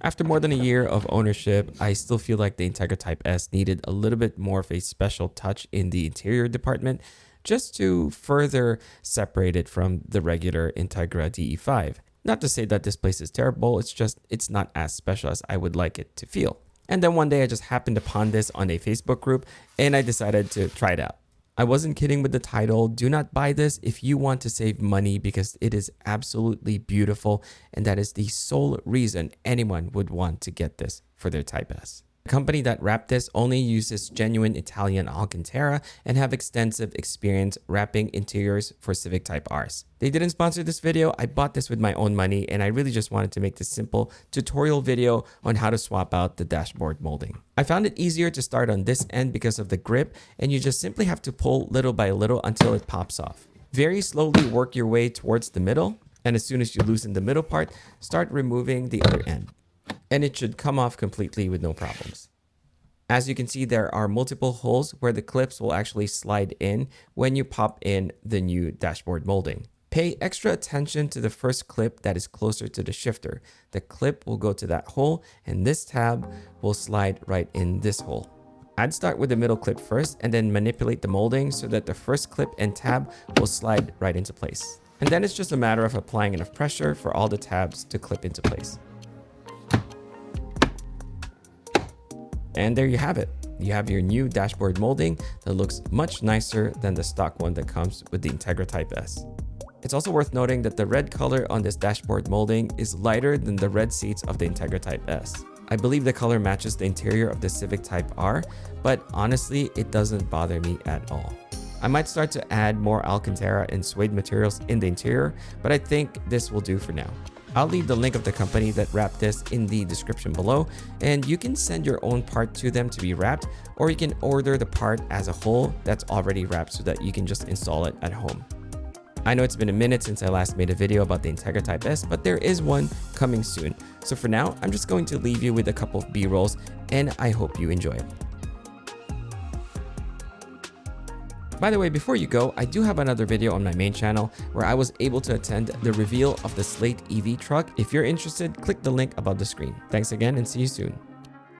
After more than a year of ownership, I still feel like the Integra Type S needed a little bit more of a special touch in the interior department just to further separate it from the regular Integra DE5. Not to say that this place is terrible, it's just it's not as special as I would like it to feel. And then one day I just happened upon this on a Facebook group and I decided to try it out. I wasn't kidding with the title. Do not buy this if you want to save money because it is absolutely beautiful and that is the sole reason anyone would want to get this for their Type S. The company that wrapped this only uses genuine Italian Alcantara and have extensive experience wrapping interiors for Civic Type Rs. They didn't sponsor this video. I bought this with my own money and I really just wanted to make this simple tutorial video on how to swap out the dashboard molding. I found it easier to start on this end because of the grip and you just simply have to pull little by little until it pops off. Very slowly work your way towards the middle and as soon as you loosen the middle part, start removing the other end. And it should come off completely with no problems. As you can see, there are multiple holes where the clips will actually slide in when you pop in the new dashboard molding. Pay extra attention to the first clip that is closer to the shifter. The clip will go to that hole and this tab will slide right in this hole. I'd start with the middle clip first and then manipulate the molding so that the first clip and tab will slide right into place. And then it's just a matter of applying enough pressure for all the tabs to clip into place. And there you have it. You have your new dashboard molding that looks much nicer than the stock one that comes with the Integra Type S. It's also worth noting that the red color on this dashboard molding is lighter than the red seats of the Integra Type S. I believe the color matches the interior of the Civic Type R, but honestly, it doesn't bother me at all. I might start to add more Alcantara and suede materials in the interior, but I think this will do for now. I'll leave the link of the company that wrapped this in the description below, and you can send your own part to them to be wrapped, or you can order the part as a whole that's already wrapped so that you can just install it at home. I know it's been a minute since I last made a video about the Integra Type S, but there is one coming soon. So for now, I'm just going to leave you with a couple of B-rolls, and I hope you enjoy it. By the way, before you go, I do have another video on my main channel where I was able to attend the reveal of the Slate EV truck. If you're interested, click the link above the screen. Thanks again and see you soon.